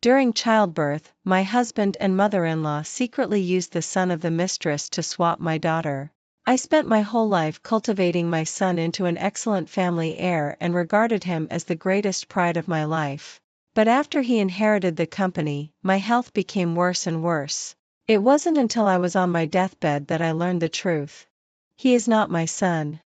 During childbirth, my husband and mother-in-law secretly used the son of the mistress to swap my daughter. I spent my whole life cultivating my son into an excellent family heir and regarded him as the greatest pride of my life. But after he inherited the company, my health became worse and worse. It wasn't until I was on my deathbed that I learned the truth. He is not my son.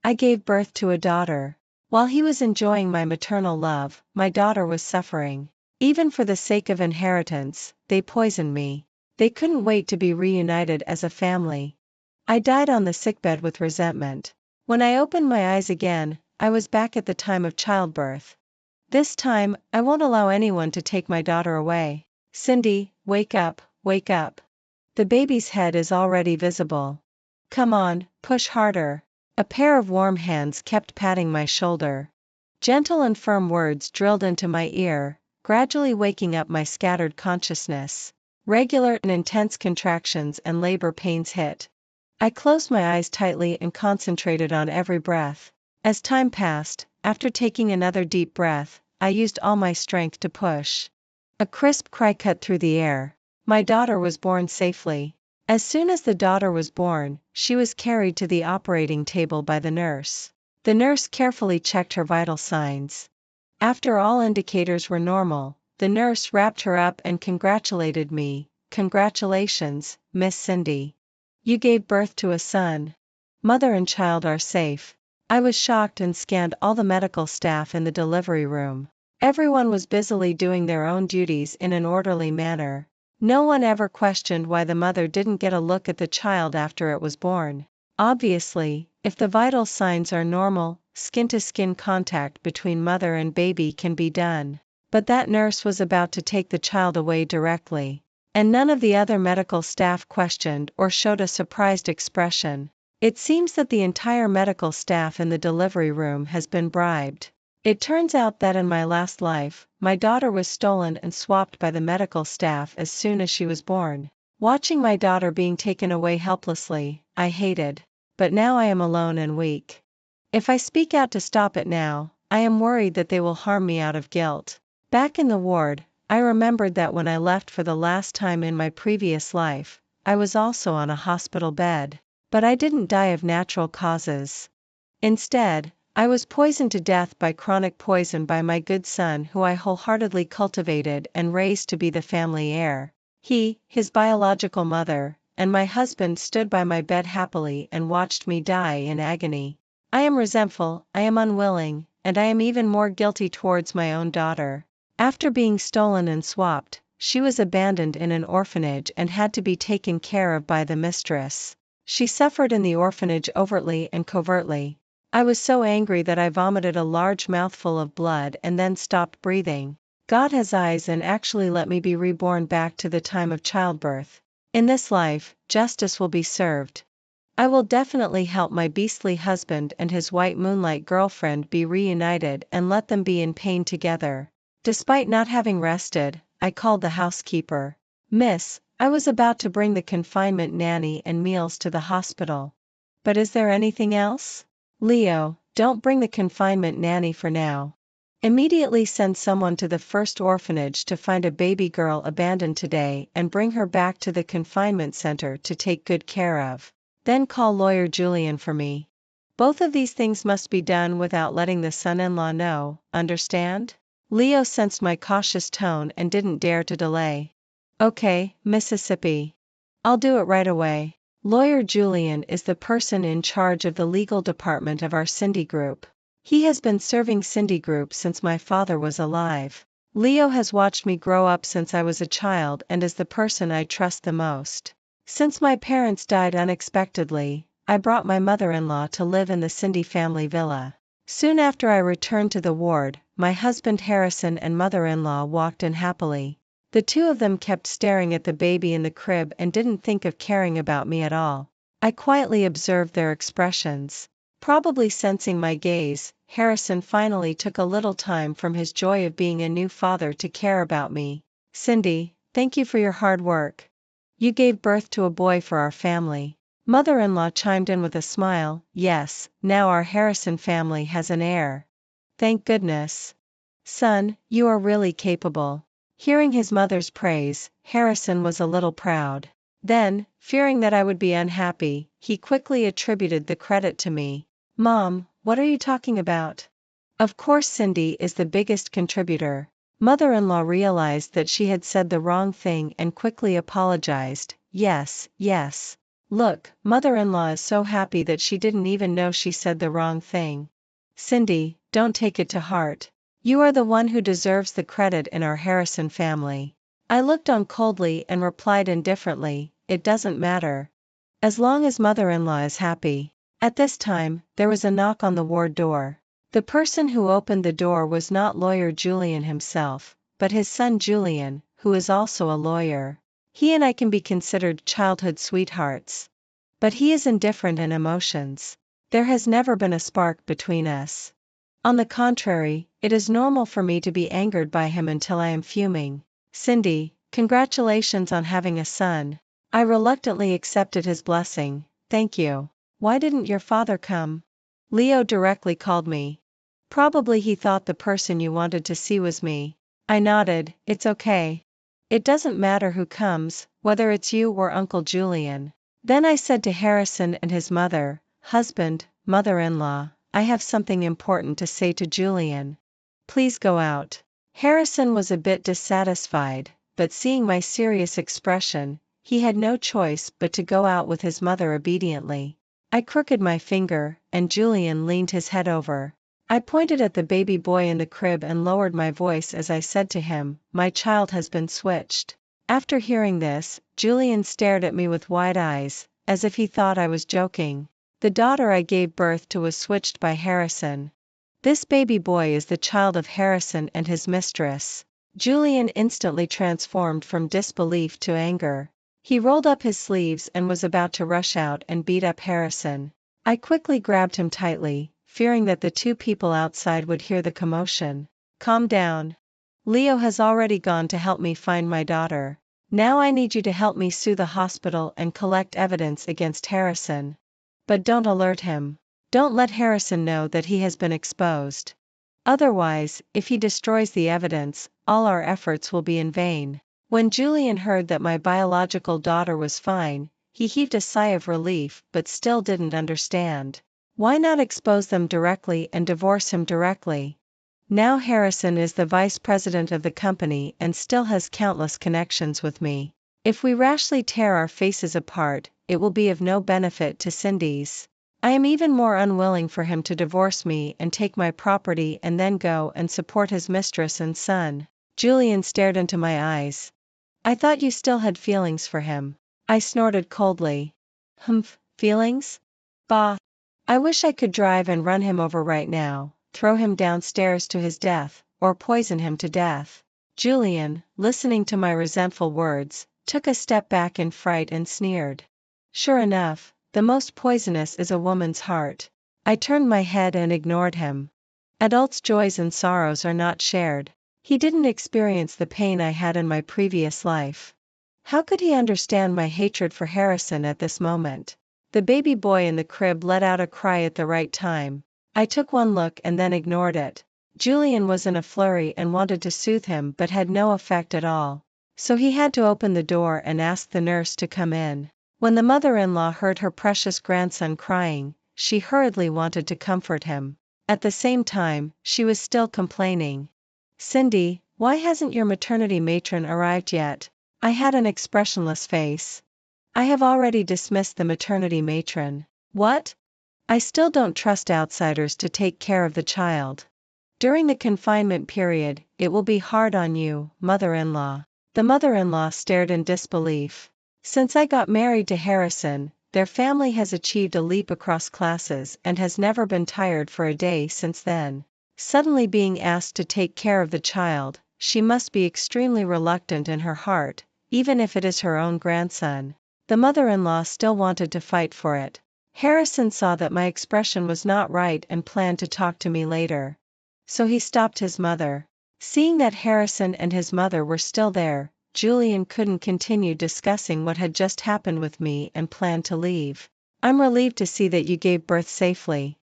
I gave birth to a daughter. While he was enjoying my maternal love, my daughter was suffering. Even for the sake of inheritance, they poisoned me. They couldn't wait to be reunited as a family. I died on the sickbed with resentment. When I opened my eyes again, I was back at the time of childbirth. This time, I won't allow anyone to take my daughter away. Cindy, wake up, wake up. The baby's head is already visible. Come on, push harder. A pair of warm hands kept patting my shoulder. Gentle and firm words drilled into my ear, gradually waking up my scattered consciousness. Regular and intense contractions and labor pains hit. I closed my eyes tightly and concentrated on every breath. As time passed, after taking another deep breath, I used all my strength to push. A crisp cry cut through the air. My daughter was born safely. As soon as the daughter was born, she was carried to the operating table by the nurse. The nurse carefully checked her vital signs. After all indicators were normal, the nurse wrapped her up and congratulated me. Congratulations, Miss Cindy. You gave birth to a son. Mother and child are safe. I was shocked and scanned all the medical staff in the delivery room. Everyone was busily doing their own duties in an orderly manner. No one ever questioned why the mother didn't get a look at the child after it was born. Obviously, if the vital signs are normal, skin-to-skin contact between mother and baby can be done. But that nurse was about to take the child away directly. And none of the other medical staff questioned or showed a surprised expression. It seems that the entire medical staff in the delivery room has been bribed. It turns out that in my last life, my daughter was stolen and swapped by the medical staff as soon as she was born. Watching my daughter being taken away helplessly, I hated. But now I am alone and weak. If I speak out to stop it now, I am worried that they will harm me out of guilt. Back in the ward, I remembered that when I left for the last time in my previous life, I was also on a hospital bed. But I didn't die of natural causes. Instead, I was poisoned to death by chronic poison by my good son who I wholeheartedly cultivated and raised to be the family heir. He, his biological mother, and my husband stood by my bed happily and watched me die in agony. I am resentful, I am unwilling, and I am even more guilty towards my own daughter. After being stolen and swapped, she was abandoned in an orphanage and had to be taken care of by the mistress. She suffered in the orphanage overtly and covertly. I was so angry that I vomited a large mouthful of blood and then stopped breathing. God has eyes and actually let me be reborn back to the time of childbirth. In this life, justice will be served. I will definitely help my beastly husband and his white moonlight girlfriend be reunited and let them be in pain together. Despite not having rested, I called the housekeeper. Miss, I was about to bring the confinement nanny and meals to the hospital. But is there anything else? Leo, don't bring the confinement nanny for now. Immediately send someone to the first orphanage to find a baby girl abandoned today and bring her back to the confinement center to take good care of. Then call lawyer Julian for me. Both of these things must be done without letting the son-in-law know, understand? Leo sensed my cautious tone and didn't dare to delay. Okay, Mississippi. I'll do it right away. Lawyer Julian is the person in charge of the legal department of our Cindy Group. He has been serving Cindy Group since my father was alive. Leo has watched me grow up since I was a child and is the person I trust the most. Since my parents died unexpectedly, I brought my mother-in-law to live in the Cindy family villa. Soon after I returned to the ward, my husband Harrison and mother-in-law walked in happily. The two of them kept staring at the baby in the crib and didn't think of caring about me at all. I quietly observed their expressions. Probably sensing my gaze, Harrison finally took a little time from his joy of being a new father to care about me. Cindy, thank you for your hard work. You gave birth to a boy for our family. Mother-in-law chimed in with a smile. Yes, now our Harrison family has an heir. Thank goodness. Son, you are really capable. Hearing his mother's praise, Harrison was a little proud. Then, fearing that I would be unhappy, he quickly attributed the credit to me. Mom, what are you talking about? Of course Cindy is the biggest contributor. Mother-in-law realized that she had said the wrong thing and quickly apologized. Yes, yes. Look, mother-in-law is so happy that she didn't even know she said the wrong thing. Cindy, don't take it to heart. You are the one who deserves the credit in our Harrison family. I looked on coldly and replied indifferently, it doesn't matter. As long as mother-in-law is happy. At this time, there was a knock on the ward door. The person who opened the door was not lawyer Julian himself, but his son Julian, who is also a lawyer. He and I can be considered childhood sweethearts. But he is indifferent in emotions. There has never been a spark between us. On the contrary, it is normal for me to be angered by him until I am fuming. Cindy, congratulations on having a son. I reluctantly accepted his blessing, thank you. Why didn't your father come? Leo directly called me. Probably he thought the person you wanted to see was me. I nodded, it's okay. It doesn't matter who comes, whether it's you or Uncle Julian. Then I said to Harrison and his mother, husband, mother-in-law, I have something important to say to Julian. Please go out. Harrison was a bit dissatisfied, but seeing my serious expression, he had no choice but to go out with his mother obediently. I crooked my finger, and Julian leaned his head over. I pointed at the baby boy in the crib and lowered my voice as I said to him, my child has been switched. After hearing this, Julian stared at me with wide eyes, as if he thought I was joking. The daughter I gave birth to was switched by Harrison. This baby boy is the child of Harrison and his mistress. Julian instantly transformed from disbelief to anger. He rolled up his sleeves and was about to rush out and beat up Harrison. I quickly grabbed him tightly, fearing that the two people outside would hear the commotion. Calm down. Leo has already gone to help me find my daughter. Now I need you to help me sue the hospital and collect evidence against Harrison. But don't alert him. Don't let Harrison know that he has been exposed. Otherwise, if he destroys the evidence, all our efforts will be in vain. When Julian heard that my biological daughter was fine, he heaved a sigh of relief but still didn't understand. Why not expose them directly and divorce him directly? Now Harrison is the vice president of the company and still has countless connections with me. If we rashly tear our faces apart, it will be of no benefit to Cindy's. I am even more unwilling for him to divorce me and take my property and then go and support his mistress and son. Julian stared into my eyes. I thought you still had feelings for him. I snorted coldly. Humph, feelings? Bah. I wish I could drive and run him over right now, throw him downstairs to his death, or poison him to death. Julian, listening to my resentful words, took a step back in fright and sneered. Sure enough, the most poisonous is a woman's heart. I turned my head and ignored him. Adults' joys and sorrows are not shared. He didn't experience the pain I had in my previous life. How could he understand my hatred for Harrison at this moment? The baby boy in the crib let out a cry at the right time. I took one look and then ignored it. Julian was in a flurry and wanted to soothe him but had no effect at all. So he had to open the door and ask the nurse to come in. When the mother-in-law heard her precious grandson crying, she hurriedly wanted to comfort him. At the same time, she was still complaining. Cindy, why hasn't your maternity matron arrived yet? I had an expressionless face. I have already dismissed the maternity matron. What? I still don't trust outsiders to take care of the child. During the confinement period, it will be hard on you, mother-in-law. The mother-in-law stared in disbelief. Since I got married to Harrison, their family has achieved a leap across classes and has never been tired for a day since then. Suddenly being asked to take care of the child, she must be extremely reluctant in her heart, even if it is her own grandson. The mother-in-law still wanted to fight for it. Harrison saw that my expression was not right and planned to talk to me later. So he stopped his mother. Seeing that Harrison and his mother were still there, Julian couldn't continue discussing what had just happened with me and planned to leave. I'm relieved to see that you gave birth safely.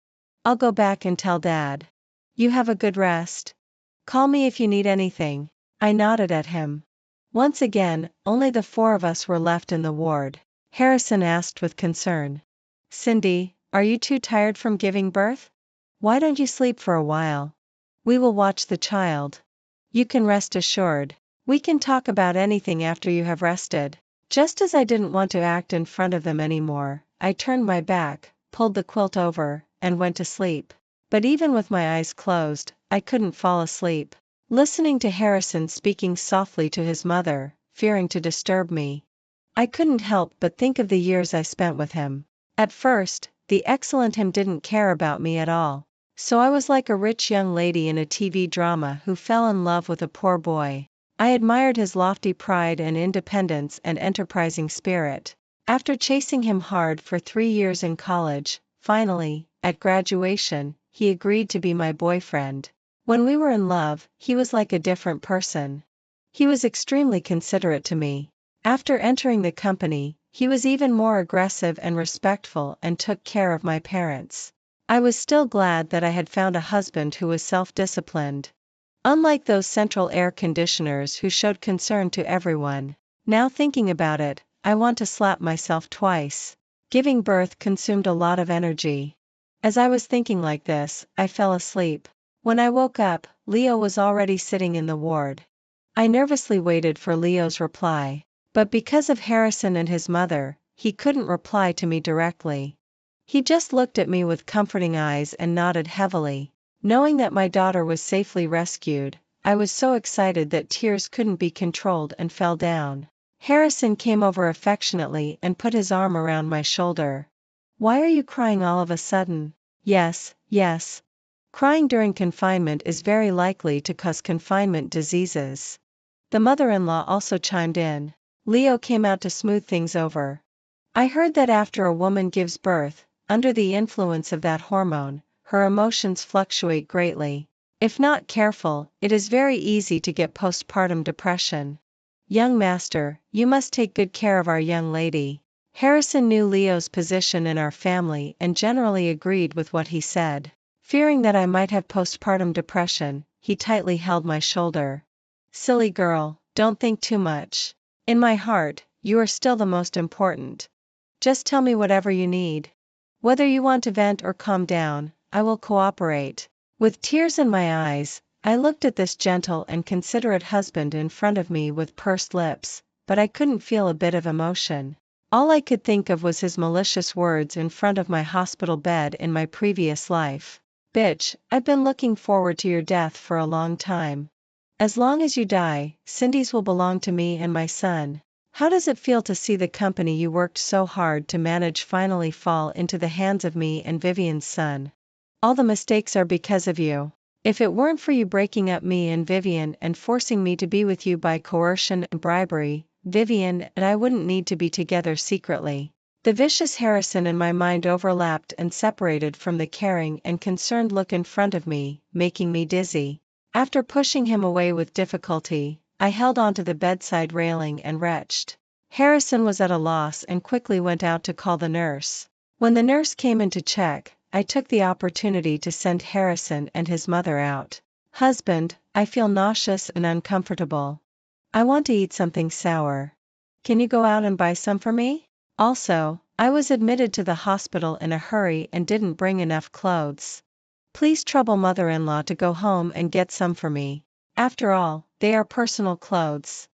I'll go back and tell Dad. You have a good rest. Call me if you need anything. I nodded at him. Once again, only the four of us were left in the ward. Harrison asked with concern. Cindy, are you too tired from giving birth? Why don't you sleep for a while? We will watch the child. You can rest assured. We can talk about anything after you have rested. Just as I didn't want to act in front of them anymore, I turned my back, pulled the quilt over, and went to sleep. But even with my eyes closed, I couldn't fall asleep. Listening to Harrison speaking softly to his mother, fearing to disturb me. I couldn't help but think of the years I spent with him. At first, the excellent him didn't care about me at all. So I was like a rich young lady in a TV drama who fell in love with a poor boy. I admired his lofty pride and independence and enterprising spirit. After chasing him hard for 3 years in college, finally, at graduation, he agreed to be my boyfriend. When we were in love, he was like a different person. He was extremely considerate to me. After entering the company, he was even more aggressive and respectful and took care of my parents. I was still glad that I had found a husband who was self-disciplined. Unlike those central air conditioners who showed concern to everyone. Now thinking about it, I want to slap myself twice. Giving birth consumed a lot of energy. As I was thinking like this, I fell asleep. When I woke up, Leo was already sitting in the ward. I nervously waited for Leo's reply. But because of Harrison and his mother, he couldn't reply to me directly. He just looked at me with comforting eyes and nodded heavily. Knowing that my daughter was safely rescued, I was so excited that tears couldn't be controlled and fell down. Harrison came over affectionately and put his arm around my shoulder. Why are you crying all of a sudden? Yes. Crying during confinement is very likely to cause confinement diseases. The mother-in-law also chimed in. Leo came out to smooth things over. I heard that after a woman gives birth, under the influence of that hormone, her emotions fluctuate greatly. If not careful, it is very easy to get postpartum depression. Young master, you must take good care of our young lady. Harrison knew Leo's position in our family and generally agreed with what he said. Fearing that I might have postpartum depression, he tightly held my shoulder. Silly girl, don't think too much. In my heart, you are still the most important. Just tell me whatever you need. Whether you want to vent or calm down, I will cooperate. With tears in my eyes, I looked at this gentle and considerate husband in front of me with pursed lips, but I couldn't feel a bit of emotion. All I could think of was his malicious words in front of my hospital bed in my previous life. Bitch, I've been looking forward to your death for a long time. As long as you die, Cindy's will belong to me and my son. How does it feel to see the company you worked so hard to manage finally fall into the hands of me and Vivian's son? All the mistakes are because of you. If it weren't for you breaking up me and Vivian and forcing me to be with you by coercion and bribery, Vivian and I wouldn't need to be together secretly. The vicious Harrison in my mind overlapped and separated from the caring and concerned look in front of me, making me dizzy. After pushing him away with difficulty, I held onto the bedside railing and retched. Harrison was at a loss and quickly went out to call the nurse. When the nurse came in to check, I took the opportunity to send Harrison and his mother out. Husband, I feel nauseous and uncomfortable. I want to eat something sour. Can you go out and buy some for me? Also, I was admitted to the hospital in a hurry and didn't bring enough clothes. Please trouble mother-in-law to go home and get some for me. After all, they are personal clothes.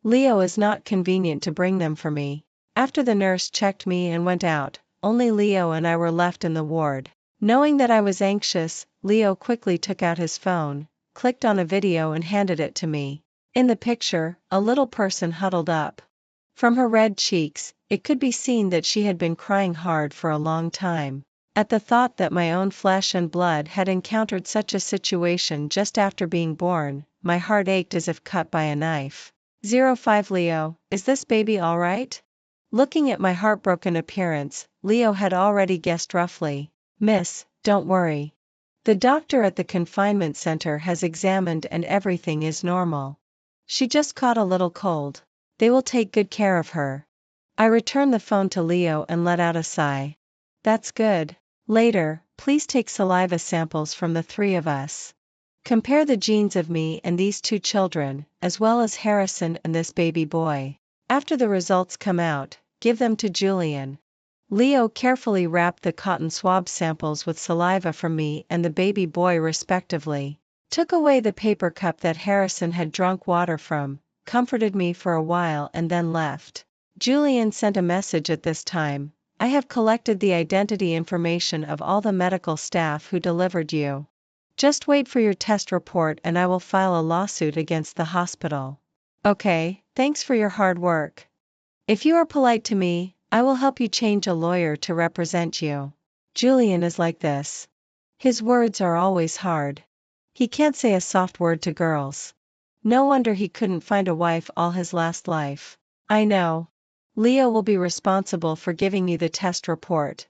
Leo is not convenient to bring them for me. After the nurse checked me and went out, only Leo and I were left in the ward. Knowing that I was anxious, Leo quickly took out his phone, clicked on a video and handed it to me. In the picture, a little person huddled up. From her red cheeks, it could be seen that she had been crying hard for a long time. At the thought that my own flesh and blood had encountered such a situation just after being born, my heart ached as if cut by a knife. 05 Leo, is this baby alright? Looking at my heartbroken appearance, Leo had already guessed roughly. Miss, don't worry. The doctor at the confinement center has examined and everything is normal. She just caught a little cold. They will take good care of her. I returned the phone to Leo and let out a sigh. That's good. Later, please take saliva samples from the 3 of us. Compare the genes of me and these two children, as well as Harrison and this baby boy. After the results come out, give them to Julian. Leo carefully wrapped the cotton swab samples with saliva from me and the baby boy respectively, took away the paper cup that Harrison had drunk water from, comforted me for a while and then left. Julian sent a message at this time: I have collected the identity information of all the medical staff who delivered you. Just wait for your test report and I will file a lawsuit against the hospital. Okay, thanks for your hard work. If you are polite to me, I will help you change a lawyer to represent you. Julian is like this. His words are always hard. He can't say a soft word to girls. No wonder he couldn't find a wife all his last life. I know. Leo will be responsible for giving you the test report.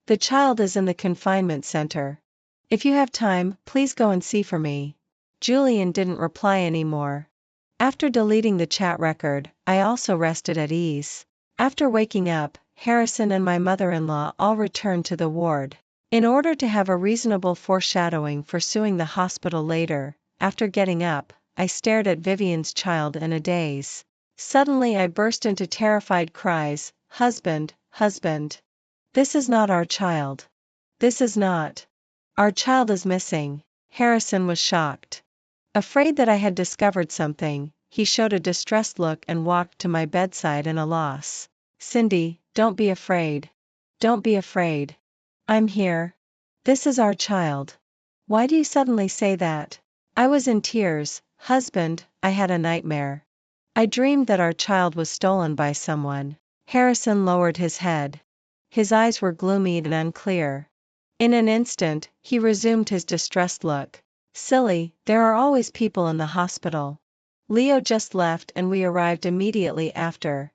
The child is in the confinement center. If you have time, please go and see for me. Julian didn't reply anymore. After deleting the chat record, I also rested at ease. After waking up, Harrison and my mother-in-law all returned to the ward. In order to have a reasonable foreshadowing for suing the hospital later, after getting up, I stared at Vivian's child in a daze. Suddenly I burst into terrified cries, "Husband, husband! This is not our child. This is not. Our child is missing." Harrison was shocked. Afraid that I had discovered something, he showed a distressed look and walked to my bedside in a loss. "Cindy, don't be afraid. Don't be afraid. I'm here. This is our child." "Why do you suddenly say that?" I was in tears. "Husband, I had a nightmare. I dreamed that our child was stolen by someone." Harrison lowered his head. His eyes were gloomy and unclear. In an instant, he resumed his distressed look. "Silly, there are always people in the hospital. Leo just left and we arrived immediately after.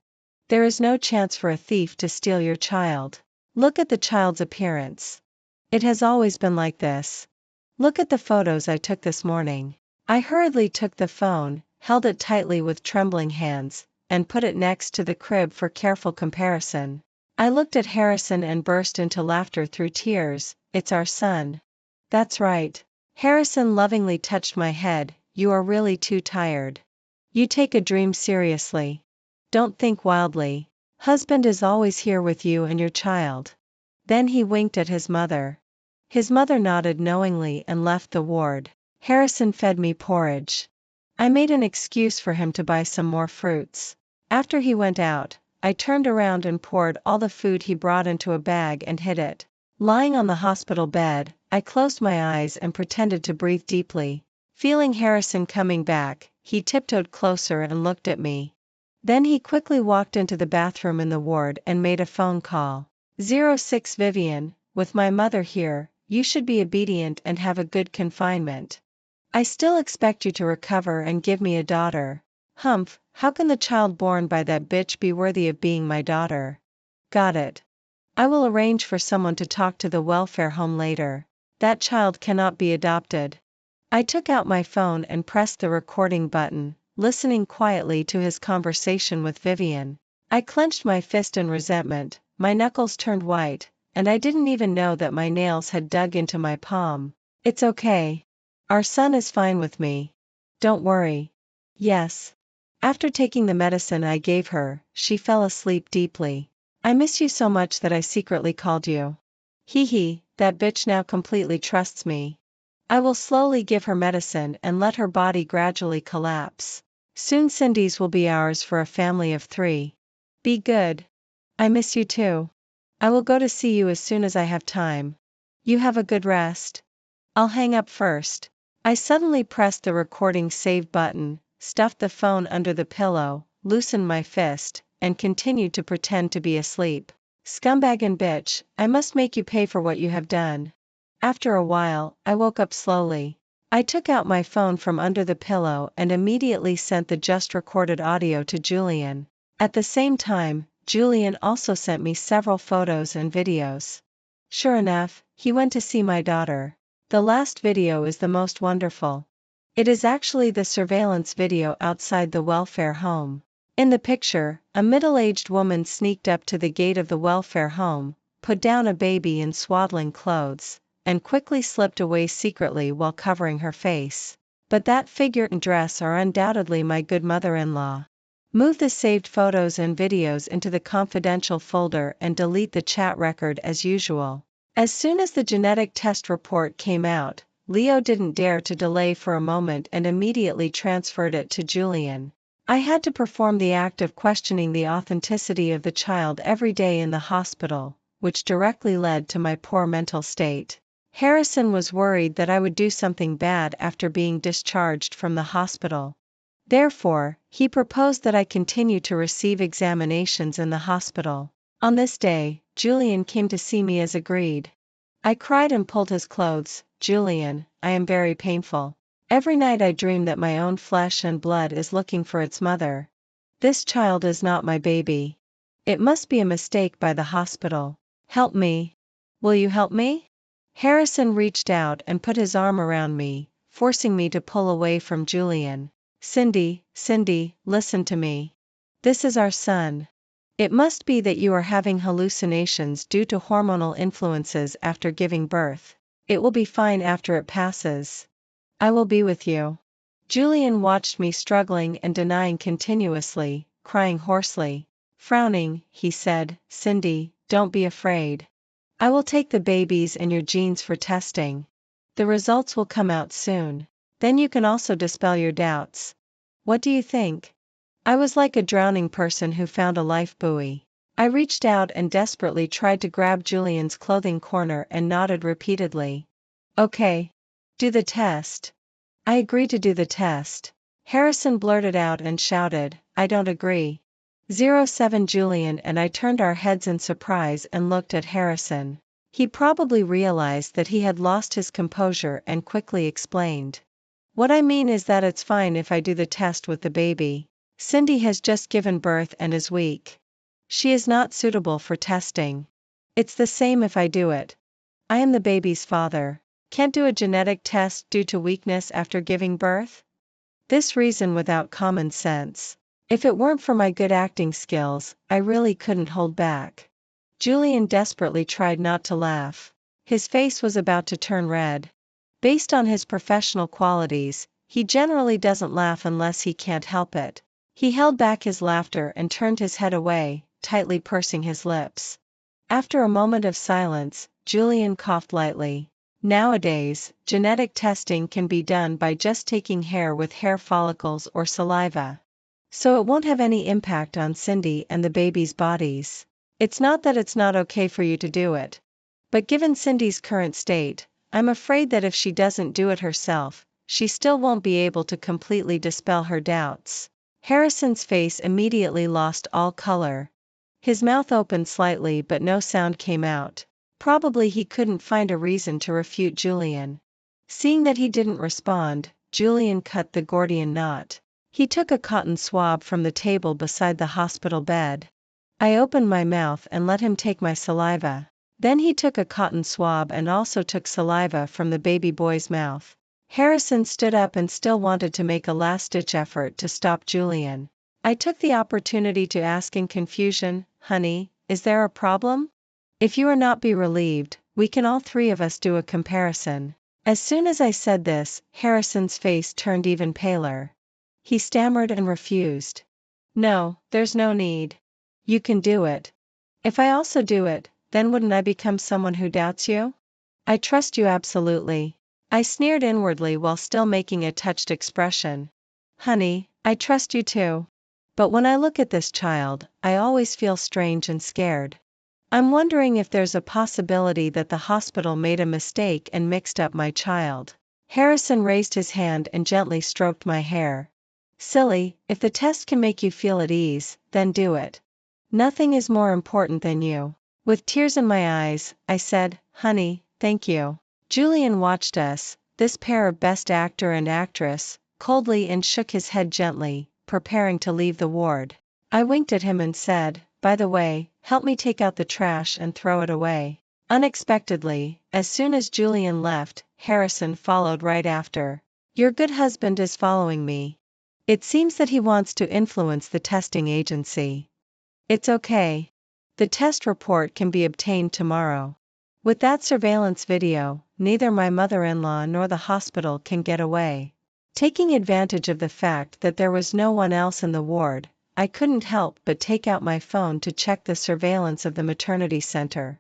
There is no chance for a thief to steal your child. Look at the child's appearance. It has always been like this. Look at the photos I took this morning." I hurriedly took the phone, held it tightly with trembling hands, and put it next to the crib for careful comparison. I looked at Harrison and burst into laughter through tears. "It's our son." "That's right." Harrison lovingly touched my head. "You are really too tired. You take a dream seriously. Don't think wildly. Husband is always here with you and your child." Then he winked at his mother. His mother nodded knowingly and left the ward. Harrison fed me porridge. I made an excuse for him to buy some more fruits. After he went out, I turned around and poured all the food he brought into a bag and hid it. Lying on the hospital bed, I closed my eyes and pretended to breathe deeply. Feeling Harrison coming back, he tiptoed closer and looked at me. Then he quickly walked into the bathroom in the ward and made a phone call. 06 Vivian, with my mother here, you should be obedient and have a good confinement. I still expect you to recover and give me a daughter. Humph, how can the child born by that bitch be worthy of being my daughter? Got it. I will arrange for someone to talk to the welfare home later. That child cannot be adopted." I took out my phone and pressed the recording button, listening quietly to his conversation with Vivian. I clenched my fist in resentment, my knuckles turned white, and I didn't even know that my nails had dug into my palm. "It's okay. Our son is fine with me. Don't worry." "Yes." After taking the medicine I gave her, she fell asleep deeply. "I miss you so much that I secretly called you." Hee hee, that bitch now completely trusts me. I will slowly give her medicine and let her body gradually collapse. Soon Cindy's will be ours for a family of 3. Be good. I miss you too. I will go to see you as soon as I have time. You have a good rest. I'll hang up first. I suddenly pressed the recording save button, stuffed the phone under the pillow, loosened my fist, and continued to pretend to be asleep. Scumbag and bitch, I must make you pay for what you have done. After a while, I woke up slowly. I took out my phone from under the pillow and immediately sent the just recorded audio to Julian. At the same time, Julian also sent me several photos and videos. Sure enough, he went to see my daughter. The last video is the most wonderful. It is actually the surveillance video outside the welfare home. In the picture, a middle-aged woman sneaked up to the gate of the welfare home, put down a baby in swaddling clothes, and quickly slipped away secretly while covering her face. But that figure and dress are undoubtedly my good mother-in-law. Move the saved photos and videos into the confidential folder and delete the chat record as usual. As soon as the genetic test report came out, Leo didn't dare to delay for a moment and immediately transferred it to Julian. I had to perform the act of questioning the authenticity of the child every day in the hospital, which directly led to my poor mental state. Harrison was worried that I would do something bad after being discharged from the hospital. Therefore, he proposed that I continue to receive examinations in the hospital. On this day, Julian came to see me as agreed. I cried and pulled his clothes. Julian, I am very painful. Every night I dream that my own flesh and blood is looking for its mother. This child is not my baby. It must be a mistake by the hospital. Help me. Will you help me? Harrison reached out and put his arm around me, forcing me to pull away from Julian. Cindy, listen to me. This is our son. It must be that you are having hallucinations due to hormonal influences after giving birth. It will be fine after it passes. I will be with you. Julian watched me struggling and denying continuously, crying hoarsely. Frowning, he said, Cindy, don't be afraid. I will take the babies and your genes for testing. The results will come out soon. Then you can also dispel your doubts. What do you think? I was like a drowning person who found a life buoy. I reached out and desperately tried to grab Julian's clothing corner and nodded repeatedly. Okay. Do the test. I agree to do the test. Harrison blurted out and shouted, I don't agree. 07 Julian and I turned our heads in surprise and looked at Harrison. He probably realized that he had lost his composure and quickly explained. What I mean is that it's fine if I do the test with the baby. Cindy has just given birth and is weak. She is not suitable for testing. It's the same if I do it. I am the baby's father. Can't do a genetic test due to weakness after giving birth? This reason without common sense. If it weren't for my good acting skills, I really couldn't hold back. Julian desperately tried not to laugh. His face was about to turn red. Based on his professional qualities, he generally doesn't laugh unless he can't help it. He held back his laughter and turned his head away, tightly pursing his lips. After a moment of silence, Julian coughed lightly. Nowadays, genetic testing can be done by just taking hair with hair follicles or saliva. So it won't have any impact on Cindy and the baby's bodies. It's not that it's not okay for you to do it. But given Cindy's current state, I'm afraid that if she doesn't do it herself, she still won't be able to completely dispel her doubts. Harrison's face immediately lost all color. His mouth opened slightly but no sound came out. Probably he couldn't find a reason to refute Julian. Seeing that he didn't respond, Julian cut the Gordian knot. He took a cotton swab from the table beside the hospital bed. I opened my mouth and let him take my saliva. Then he took a cotton swab and also took saliva from the baby boy's mouth. Harrison stood up and still wanted to make a last-ditch effort to stop Julian. I took the opportunity to ask in confusion, Honey, is there a problem? If you are not be relieved, we can all three of us do a comparison. As soon as I said this, Harrison's face turned even paler. He stammered and refused. No, there's no need. You can do it. If I also do it, then wouldn't I become someone who doubts you? I trust you absolutely. I sneered inwardly while still making a touched expression. Honey, I trust you too. But when I look at this child, I always feel strange and scared. I'm wondering if there's a possibility that the hospital made a mistake and mixed up my child. Harrison raised his hand and gently stroked my hair. Silly, if the test can make you feel at ease, then do it. Nothing is more important than you. With tears in my eyes, I said, Honey, thank you. Julian watched us, this pair of best actor and actress, coldly and shook his head gently, preparing to leave the ward. I winked at him and said, By the way, help me take out the trash and throw it away. Unexpectedly, as soon as Julian left, Harrison followed right after. Your good husband is following me. It seems that he wants to influence the testing agency. It's okay. The test report can be obtained tomorrow. With that surveillance video, neither my mother-in-law nor the hospital can get away. Taking advantage of the fact that there was no one else in the ward, I couldn't help but take out my phone to check the surveillance of the maternity center.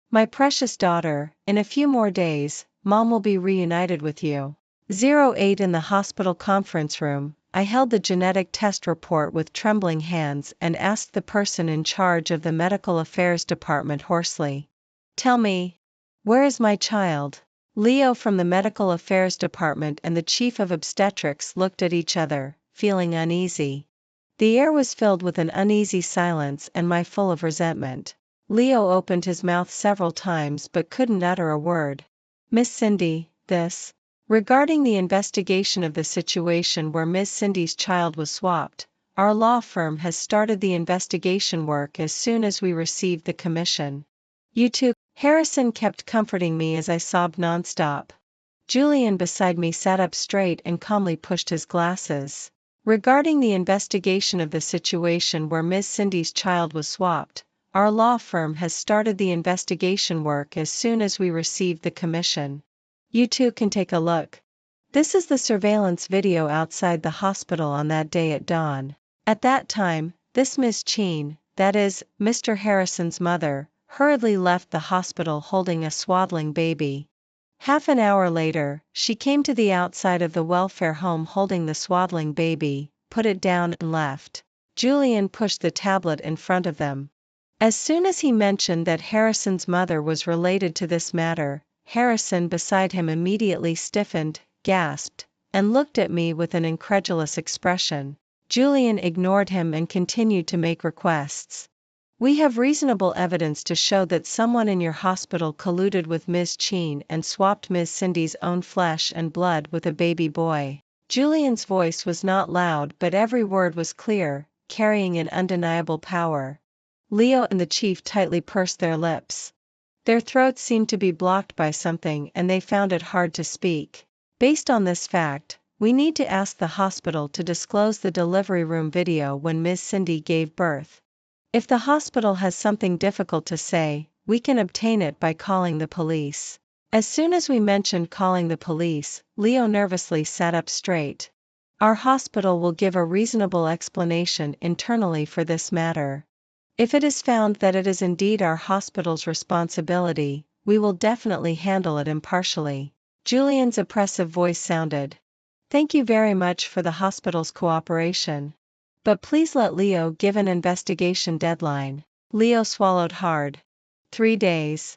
My precious daughter, in a few more days, Mom will be reunited with you. 08 In the hospital conference room, I held the genetic test report with trembling hands and asked the person in charge of the medical affairs department hoarsely. Tell me, where is my child? Leo from the medical affairs department and the chief of obstetrics looked at each other, feeling uneasy. The air was filled with an uneasy silence and my full of resentment. Leo opened his mouth several times but couldn't utter a word. Miss Cindy, this. Regarding the investigation of the situation where Miss Cindy's child was swapped, our law firm has started the investigation work as soon as we received the commission. You too. Harrison kept comforting me as I sobbed nonstop. Julian beside me sat up straight and calmly pushed his glasses. Regarding the investigation of the situation where Miss Cindy's child was swapped, our law firm has started the investigation work as soon as we received the commission. You too can take a look. This is the surveillance video outside the hospital on that day at dawn. At that time, this Miss Cheen, that is, Mr. Harrison's mother, hurriedly left the hospital holding a swaddling baby. Half an hour later, she came to the outside of the welfare home holding the swaddling baby, put it down and left. Julian pushed the tablet in front of them. As soon as he mentioned that Harrison's mother was related to this matter, Harrison beside him immediately stiffened, gasped, and looked at me with an incredulous expression. Julian ignored him and continued to make requests. We have reasonable evidence to show that someone in your hospital colluded with Ms. Cheen and swapped Ms. Cindy's own flesh and blood with a baby boy. Julian's voice was not loud but every word was clear, carrying an undeniable power. Leo and the chief tightly pursed their lips. Their throats seemed to be blocked by something and they found it hard to speak. Based on this fact, we need to ask the hospital to disclose the delivery room video when Ms. Cindy gave birth. If the hospital has something difficult to say, we can obtain it by calling the police. As soon as we mentioned calling the police, Leo nervously sat up straight. Our hospital will give a reasonable explanation internally for this matter. If it is found that it is indeed our hospital's responsibility, we will definitely handle it impartially. Julian's oppressive voice sounded. Thank you very much for the hospital's cooperation. But please let Leo give an investigation deadline. Leo swallowed hard. 3 days.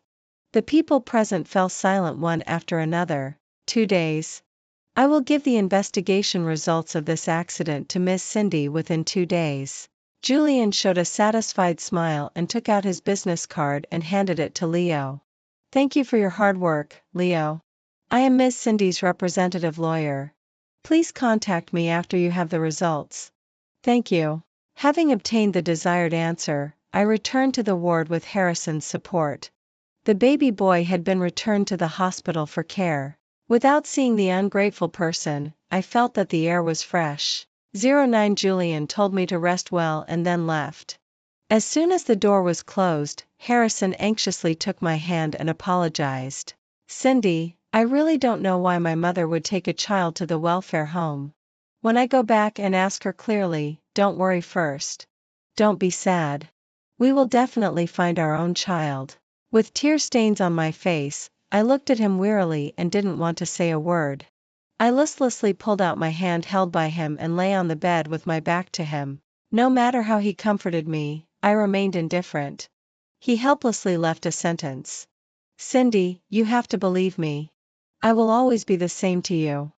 The people present fell silent one after another. 2 days. I will give the investigation results of this accident to Miss Cindy within 2 days. Julian showed a satisfied smile and took out his business card and handed it to Leo. Thank you for your hard work, Leo. I am Miss Cindy's representative lawyer. Please contact me after you have the results. Thank you. Having obtained the desired answer, I returned to the ward with Harrison's support. The baby boy had been returned to the hospital for care. Without seeing the ungrateful person, I felt that the air was fresh. 09 Julian told me to rest well and then left. As soon as the door was closed, Harrison anxiously took my hand and apologized. Cindy, I really don't know why my mother would take a child to the welfare home. When I go back and ask her clearly, don't worry first. Don't be sad. We will definitely find our own child. With tear stains on my face, I looked at him wearily and didn't want to say a word. I listlessly pulled out my hand held by him and lay on the bed with my back to him. No matter how he comforted me, I remained indifferent. He helplessly left a sentence. Cindy, you have to believe me. I will always be the same to you.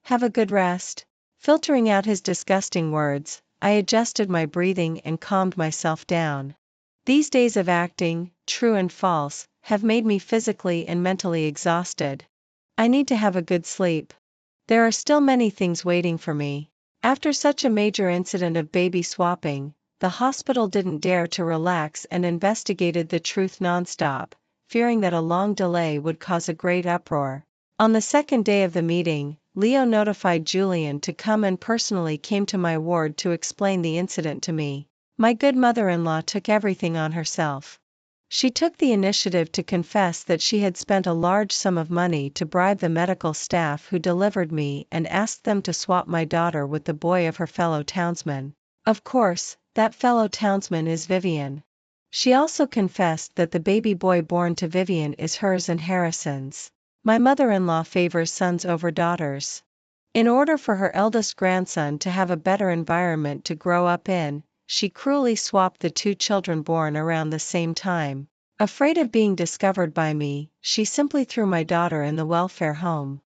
Have a good rest. Filtering out his disgusting words, I adjusted my breathing and calmed myself down. These days of acting, true and false, have made me physically and mentally exhausted. I need to have a good sleep. There are still many things waiting for me. After such a major incident of baby swapping, the hospital didn't dare to relax and investigated the truth nonstop, fearing that a long delay would cause a great uproar. On the second day of the meeting, Leo notified Julian to come and personally came to my ward to explain the incident to me. My good mother-in-law took everything on herself. She took the initiative to confess that she had spent a large sum of money to bribe the medical staff who delivered me and asked them to swap my daughter with the boy of her fellow townsman. Of course, that fellow townsman is Vivian. She also confessed that the baby boy born to Vivian is hers and Harrison's. My mother-in-law favors sons over daughters. In order for her eldest grandson to have a better environment to grow up in, she cruelly swapped the two children born around the same time. Afraid of being discovered by me, she simply threw my daughter in the welfare home.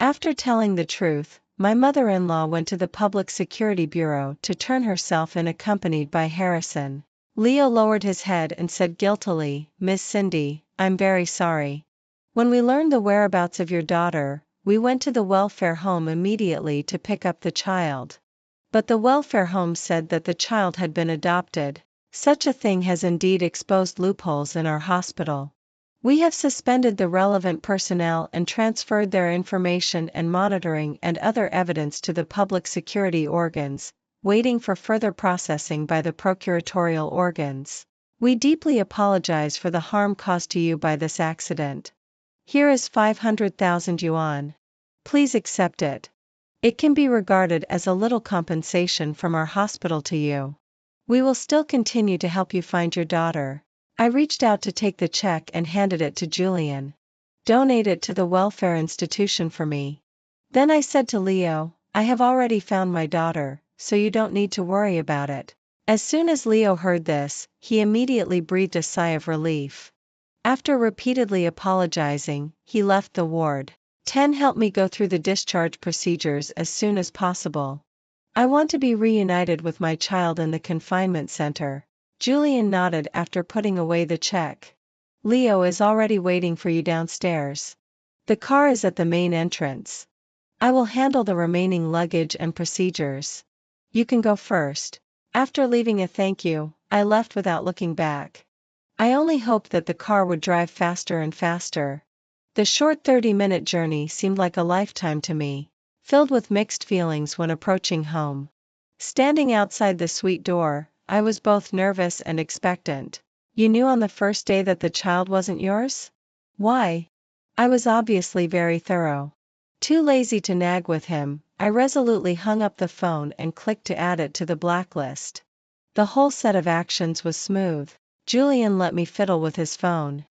After telling the truth, my mother-in-law went to the Public Security Bureau to turn herself in, accompanied by Harrison. Leo lowered his head and said guiltily, "Miss Cindy, I'm very sorry. When we learned the whereabouts of your daughter, we went to the welfare home immediately to pick up the child. But the welfare home said that the child had been adopted. Such a thing has indeed exposed loopholes in our hospital. We have suspended the relevant personnel and transferred their information and monitoring and other evidence to the public security organs, waiting for further processing by the procuratorial organs. We deeply apologize for the harm caused to you by this accident. Here is 500,000 yuan. Please accept it. It can be regarded as a little compensation from our hospital to you. We will still continue to help you find your daughter." I reached out to take the check and handed it to Julian. "Donate it to the welfare institution for me." Then I said to Leo, "I have already found my daughter, so you don't need to worry about it." As soon as Leo heard this, he immediately breathed a sigh of relief. After repeatedly apologizing, he left the ward. 10. Help me go through the discharge procedures as soon as possible. I want to be reunited with my child in the confinement center. Julian nodded after putting away the check. Leo is already waiting for you downstairs. The car is at the main entrance. I will handle the remaining luggage and procedures. You can go first. After leaving a thank you, I left without looking back. I only hoped that the car would drive faster and faster. The short 30-minute journey seemed like a lifetime to me, filled with mixed feelings when approaching home. Standing outside the suite door, I was both nervous and expectant. "You knew on the first day that the child wasn't yours? Why?" I was obviously very thorough. Too lazy to nag with him, I resolutely hung up the phone and clicked to add it to the blacklist. The whole set of actions was smooth. Julian let me fiddle with his phone.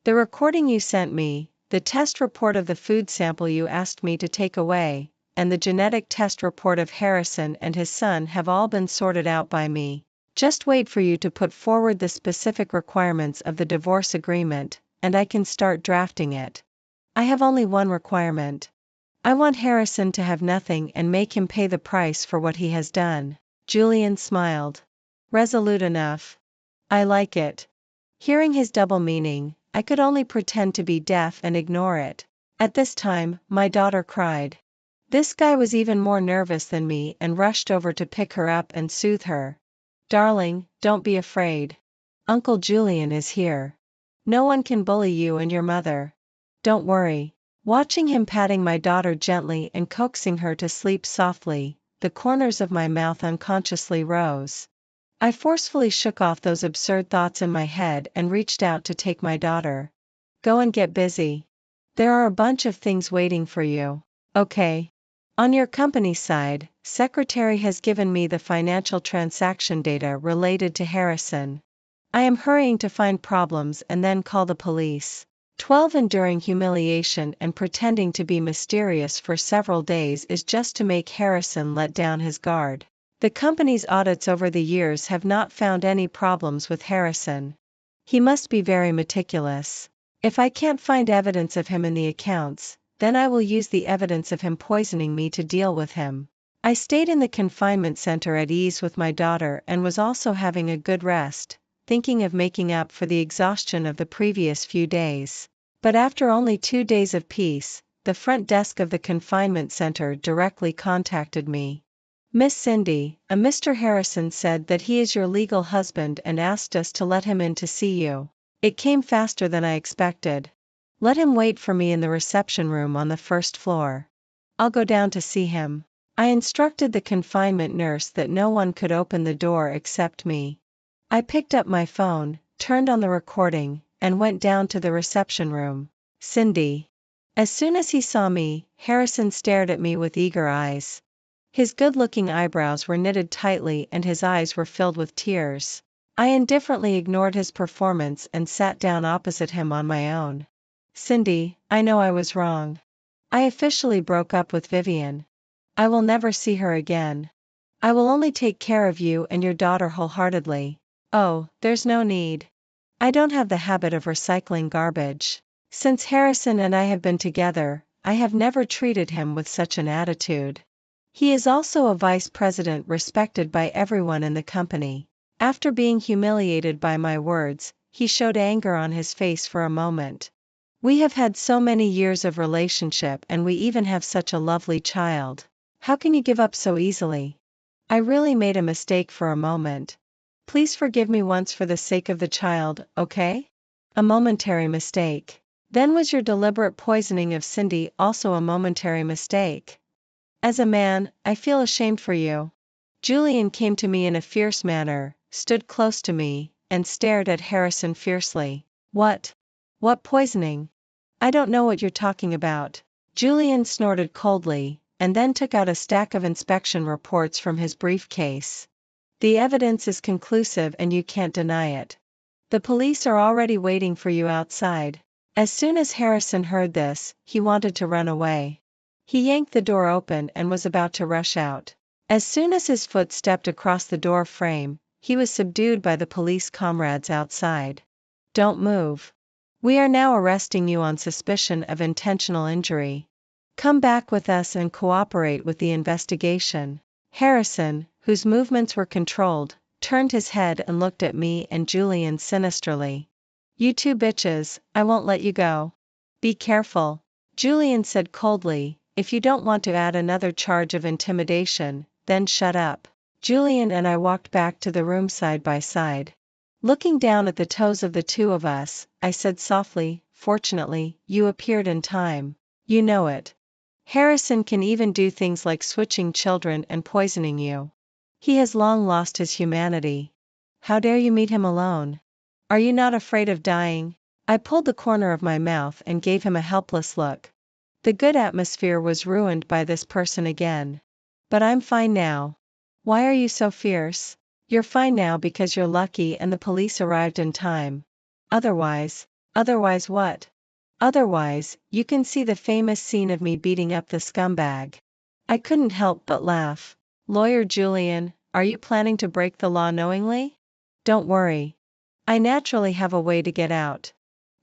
"The recording you sent me, the test report of the food sample you asked me to take away, and the genetic test report of Harrison and his son have all been sorted out by me. Just wait for you to put forward the specific requirements of the divorce agreement, and I can start drafting it. I have only one requirement. I want Harrison to have nothing and make him pay the price for what he has done." Julian smiled. Resolute enough. I like it. Hearing his double meaning, I could only pretend to be deaf and ignore it. At this time, my daughter cried. This guy was even more nervous than me and rushed over to pick her up and soothe her. "Darling, don't be afraid. Uncle Julian is here. No one can bully you and your mother. Don't worry." Watching him patting my daughter gently and coaxing her to sleep softly, the corners of my mouth unconsciously rose. I forcefully shook off those absurd thoughts in my head and reached out to take my daughter. "Go and get busy. There are a bunch of things waiting for you." "Okay. On your company side, Secretary has given me the financial transaction data related to Harrison. I am hurrying to find problems and then call the police." 12. Enduring humiliation and pretending to be mysterious for several days is just to make Harrison let down his guard. The company's audits over the years have not found any problems with Harrison. He must be very meticulous. If I can't find evidence of him in the accounts, then I will use the evidence of him poisoning me to deal with him. I stayed in the confinement center at ease with my daughter and was also having a good rest, thinking of making up for the exhaustion of the previous few days. But after only 2 days of peace, the front desk of the confinement center directly contacted me. "Miss Cindy, a Mr. Harrison said that he is your legal husband and asked us to let him in to see you. It came faster than I expected. Let him wait for me in the reception room on the first floor. I'll go down to see him." I instructed the confinement nurse that no one could open the door except me. I picked up my phone, turned on the recording, and went down to the reception room. Cindy. As soon as he saw me, Harrison stared at me with eager eyes. His good-looking eyebrows were knitted tightly and his eyes were filled with tears. I indifferently ignored his performance and sat down opposite him on my own. Cindy, I know I was wrong. I officially broke up with Vivian. I will never see her again. I will only take care of you and your daughter wholeheartedly. Oh, there's no need. I don't have the habit of recycling garbage. Since Harrison and I have been together, I have never treated him with such an attitude. He is also a vice president respected by everyone in the company. After being humiliated by my words, he showed anger on his face for a moment. We have had so many years of relationship and we even have such a lovely child. How can you give up so easily? I really made a mistake for a moment. Please forgive me once for the sake of the child, okay? A momentary mistake. Then was your deliberate poisoning of Cindy also a momentary mistake? As a man, I feel ashamed for you. Julian came to me in a fierce manner, stood close to me, and stared at Harrison fiercely. What? What poisoning? I don't know what you're talking about. Julian snorted coldly, and then took out a stack of inspection reports from his briefcase. The evidence is conclusive and you can't deny it. The police are already waiting for you outside. As soon as Harrison heard this, he wanted to run away. He yanked the door open and was about to rush out. As soon as his foot stepped across the door frame, he was subdued by the police comrades outside. Don't move. We are now arresting you on suspicion of intentional injury. Come back with us and cooperate with the investigation. Harrison, whose movements were controlled, turned his head and looked at me and Julian sinisterly. You two bitches, I won't let you go. Be careful. Julian said coldly, if you don't want to add another charge of intimidation, then shut up. Julian and I walked back to the room side by side. Looking down at the toes of the two of us, I said softly, fortunately, you appeared in time. You know it. Harrison can even do things like switching children and poisoning you. He has long lost his humanity. How dare you meet him alone? Are you not afraid of dying? I pulled the corner of my mouth and gave him a helpless look. The good atmosphere was ruined by this person again. But I'm fine now. Why are you so fierce? You're fine now because you're lucky and the police arrived in time. Otherwise what? Otherwise, you can see the famous scene of me beating up the scumbag. I couldn't help but laugh. Lawyer Julian, are you planning to break the law knowingly? Don't worry. I naturally have a way to get out.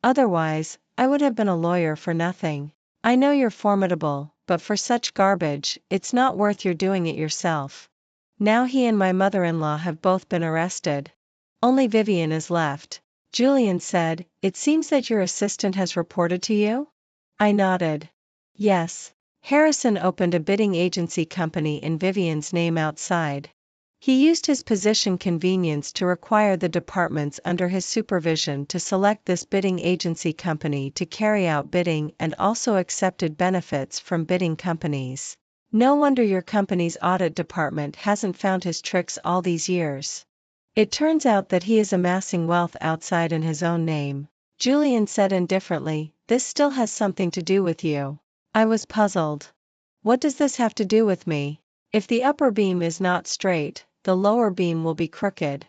Otherwise, I would have been a lawyer for nothing. I know you're formidable, but for such garbage, it's not worth your doing it yourself. Now he and my mother-in-law have both been arrested. Only Vivian is left. Julian said, it seems that your assistant has reported to you? I nodded. Yes. Harrison opened a bidding agency company in Vivian's name outside. He used his position convenience to require the departments under his supervision to select this bidding agency company to carry out bidding and also accepted benefits from bidding companies. No wonder your company's audit department hasn't found his tricks all these years. It turns out that he is amassing wealth outside in his own name. Julian said indifferently, this still has something to do with you. I was puzzled. What does this have to do with me? If the upper beam is not straight, the lower beam will be crooked.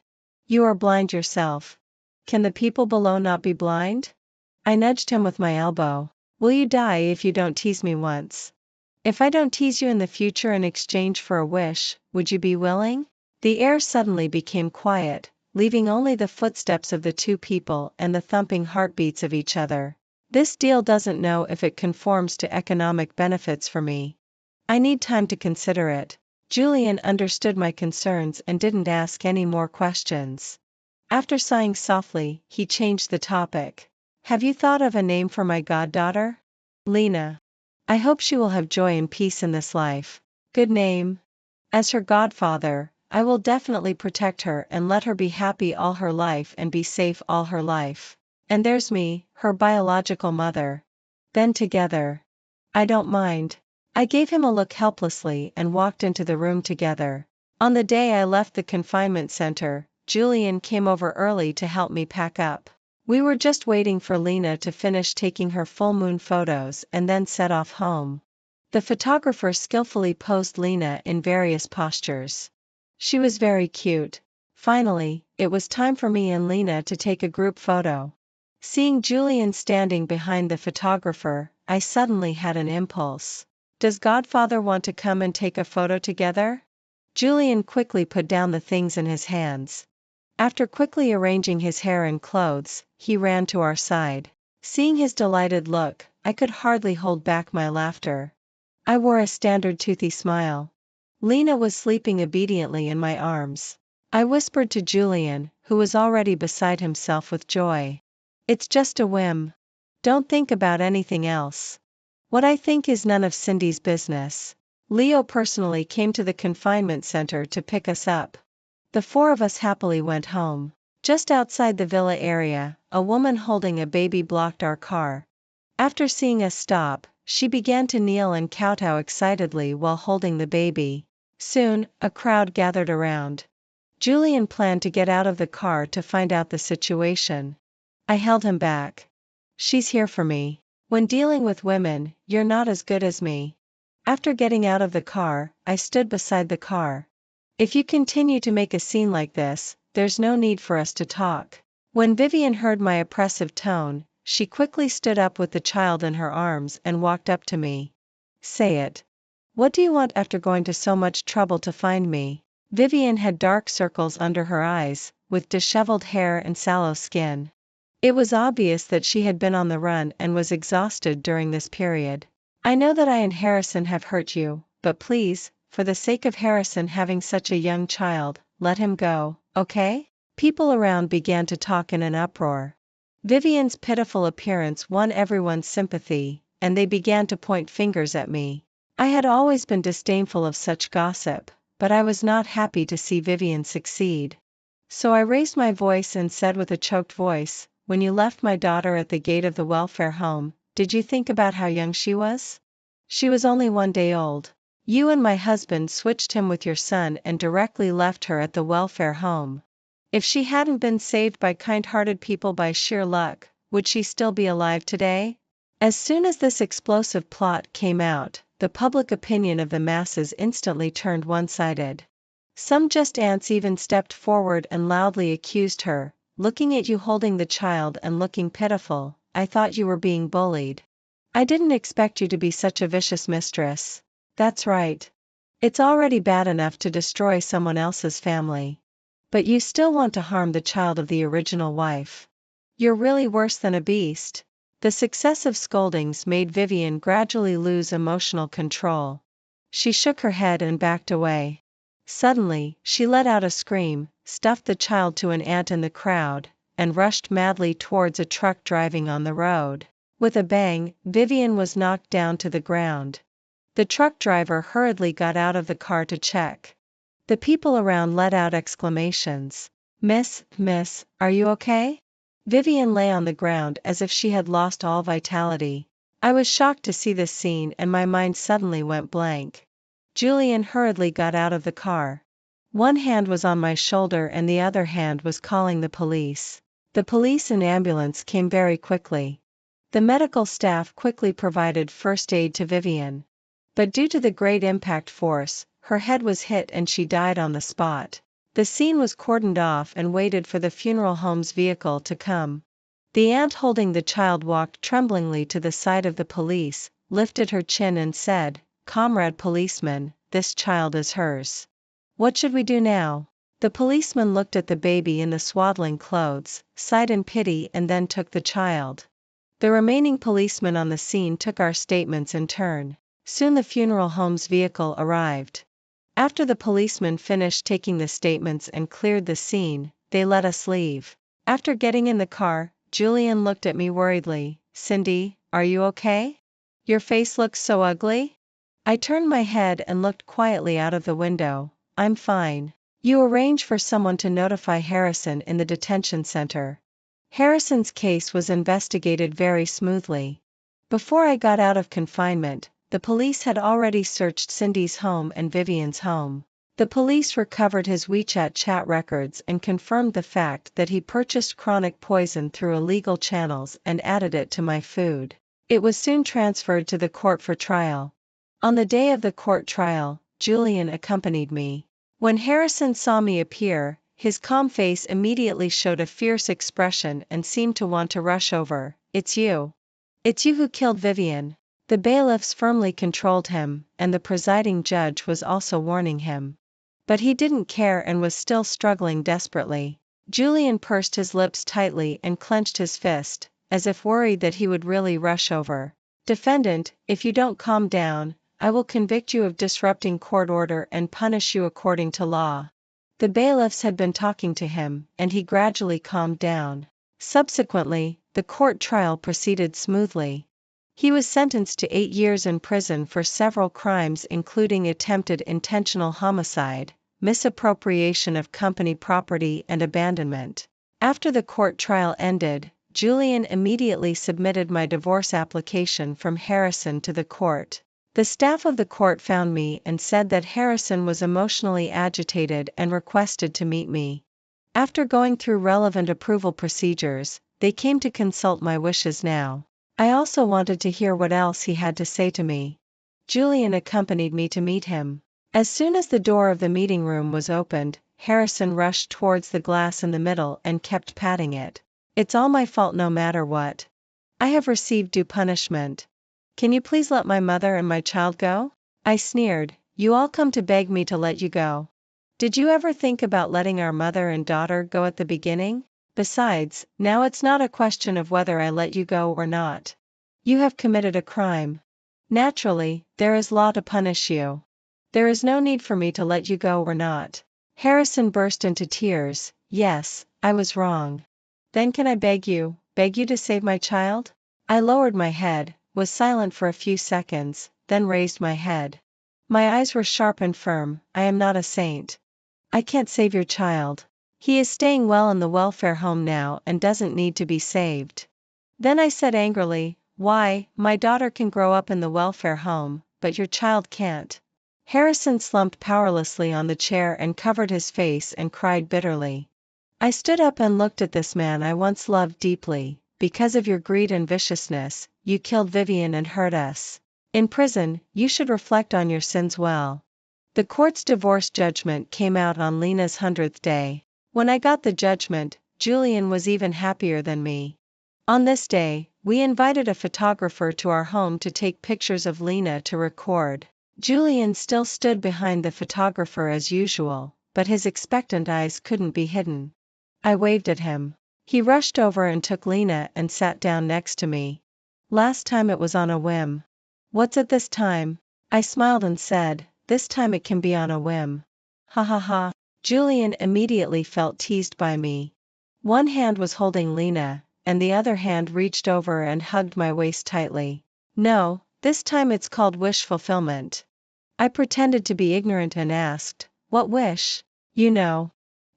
You are blind yourself. Can the people below not be blind? I nudged him with my elbow. Will you die if you don't tease me once? If I don't tease you in the future in exchange for a wish, would you be willing? The air suddenly became quiet, leaving only the footsteps of the two people and the thumping heartbeats of each other. This deal doesn't know if it conforms to economic benefits for me. I need time to consider it. Julian understood my concerns and didn't ask any more questions. After sighing softly, he changed the topic. Have you thought of a name for my goddaughter? Lena. I hope she will have joy and peace in this life. Good name. As her godfather, I will definitely protect her and let her be happy all her life and be safe all her life. And there's me, her biological mother. Then together. I don't mind. I gave him a look helplessly and walked into the room together. On the day I left the confinement center, Julian came over early to help me pack up. We were just waiting for Lena to finish taking her full moon photos and then set off home. The photographer skillfully posed Lena in various postures. She was very cute. Finally, it was time for me and Lena to take a group photo. Seeing Julian standing behind the photographer, I suddenly had an impulse. Does Godfather want to come and take a photo together? Julian quickly put down the things in his hands. After quickly arranging his hair and clothes, he ran to our side. Seeing his delighted look, I could hardly hold back my laughter. I wore a standard toothy smile. Lena was sleeping obediently in my arms. I whispered to Julian, who was already beside himself with joy. It's just a whim. Don't think about anything else. What I think is none of Cindy's business. Leo personally came to the confinement center to pick us up. The four of us happily went home. Just outside the villa area, a woman holding a baby blocked our car. After seeing us stop, she began to kneel and kowtow excitedly while holding the baby. Soon, a crowd gathered around. Julian planned to get out of the car to find out the situation. I held him back. She's here for me. When dealing with women, you're not as good as me. After getting out of the car, I stood beside the car. If you continue to make a scene like this, there's no need for us to talk. When Vivian heard my oppressive tone, she quickly stood up with the child in her arms and walked up to me. Say it. What do you want after going to so much trouble to find me? Vivian had dark circles under her eyes, with disheveled hair and sallow skin. It was obvious that she had been on the run and was exhausted during this period. I know that I and Harrison have hurt you, but please, for the sake of Harrison having such a young child, let him go, okay? People around began to talk in an uproar. Vivian's pitiful appearance won everyone's sympathy, and they began to point fingers at me. I had always been disdainful of such gossip, but I was not happy to see Vivian succeed. So I raised my voice and said with a choked voice, when you left my daughter at the gate of the welfare home, did you think about how young she was? She was only 1 day old. You and my husband switched him with your son and directly left her at the welfare home. If she hadn't been saved by kind-hearted people by sheer luck, would she still be alive today? As soon as this explosive plot came out, the public opinion of the masses instantly turned one-sided. Some just ants even stepped forward and loudly accused her, looking at you holding the child and looking pitiful, I thought you were being bullied. I didn't expect you to be such a vicious mistress. That's right. It's already bad enough to destroy someone else's family. But you still want to harm the child of the original wife. You're really worse than a beast. The successive scoldings made Vivian gradually lose emotional control. She shook her head and backed away. Suddenly, she let out a scream, stuffed the child to an ant in the crowd, and rushed madly towards a truck driving on the road. With a bang, Vivian was knocked down to the ground. The truck driver hurriedly got out of the car to check. The people around let out exclamations. Miss, are you okay? Vivian lay on the ground as if she had lost all vitality. I was shocked to see this scene and my mind suddenly went blank. Julian hurriedly got out of the car. One hand was on my shoulder and the other hand was calling the police. The police and ambulance came very quickly. The medical staff quickly provided first aid to Vivian. But due to the great impact force, her head was hit and she died on the spot. The scene was cordoned off and waited for the funeral home's vehicle to come. The aunt holding the child walked tremblingly to the side of the police, lifted her chin and said, Comrade policeman, this child is hers. What should we do now? The policeman looked at the baby in the swaddling clothes, sighed in pity and then took the child. The remaining policemen on the scene took our statements in turn. Soon the funeral home's vehicle arrived. After the policemen finished taking the statements and cleared the scene, they let us leave. After getting in the car, Julian looked at me worriedly. Cindy, are you okay? Your face looks so ugly. I turned my head and looked quietly out of the window. I'm fine. You arrange for someone to notify Harrison in the detention center. Harrison's case was investigated very smoothly. Before I got out of confinement, the police had already searched Cindy's home and Vivian's home. The police recovered his WeChat chat records and confirmed the fact that he purchased chronic poison through illegal channels and added it to my food. It was soon transferred to the court for trial. On the day of the court trial, Julian accompanied me. When Harrison saw me appear, his calm face immediately showed a fierce expression and seemed to want to rush over. "It's you. It's you who killed Vivian." The bailiffs firmly controlled him, and the presiding judge was also warning him. But he didn't care and was still struggling desperately. Julian pursed his lips tightly and clenched his fist, as if worried that he would really rush over. "Defendant, if you don't calm down, I will convict you of disrupting court order and punish you according to law." The bailiffs had been talking to him, and he gradually calmed down. Subsequently, the court trial proceeded smoothly. He was sentenced to 8 years in prison for several crimes including attempted intentional homicide, misappropriation of company property and abandonment. After the court trial ended, Julian immediately submitted my divorce application from Harrison to the court. The staff of the court found me and said that Harrison was emotionally agitated and requested to meet me. After going through relevant approval procedures, they came to consult my wishes now. I also wanted to hear what else he had to say to me. Julian accompanied me to meet him. As soon as the door of the meeting room was opened, Harrison rushed towards the glass in the middle and kept patting it. "It's all my fault no matter what. I have received due punishment. Can you please let my mother and my child go?" I sneered. "You all come to beg me to let you go. Did you ever think about letting our mother and daughter go at the beginning? Besides, now it's not a question of whether I let you go or not. You have committed a crime. Naturally, there is law to punish you. There is no need for me to let you go or not." Harrison burst into tears. "Yes, I was wrong. Then can I beg you to save my child?" I lowered my head, was silent for a few seconds, then raised my head. My eyes were sharp and firm. "I am not a saint. I can't save your child. He is staying well in the welfare home now and doesn't need to be saved." Then I said angrily, "Why, my daughter can grow up in the welfare home, but your child can't." Harrison slumped powerlessly on the chair and covered his face and cried bitterly. I stood up and looked at this man I once loved deeply. "Because of your greed and viciousness, you killed Vivian and hurt us. In prison, you should reflect on your sins well." The court's divorce judgment came out on Lena's 100th day. When I got the judgment, Julian was even happier than me. On this day, we invited a photographer to our home to take pictures of Lena to record. Julian still stood behind the photographer as usual, but his expectant eyes couldn't be hidden. I waved at him. He rushed over and took Lena and sat down next to me. "Last time it was on a whim. What's it this time?" I smiled and said, "This time it can be on a whim." "Ha ha ha." Julian immediately felt teased by me. One hand was holding Lena, and the other hand reached over and hugged my waist tightly. "No, this time it's called wish fulfillment." I pretended to be ignorant and asked, "What wish?" "You know.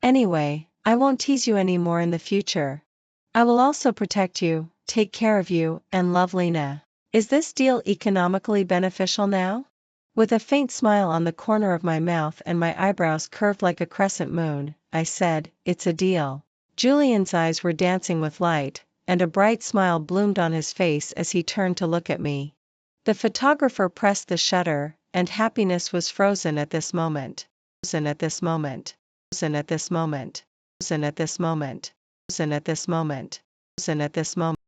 Anyway, I won't tease you any more in the future. I will also protect you, take care of you, and love Lena. Is this deal economically beneficial now?" With a faint smile on the corner of my mouth and my eyebrows curved like a crescent moon, I said, "It's a deal." Julian's eyes were dancing with light, and a bright smile bloomed on his face as he turned to look at me. The photographer pressed the shutter, and happiness was frozen at this moment. Frozen at this moment. Frozen at this moment. Frozen at this moment. Frozen at this moment. Frozen at this moment.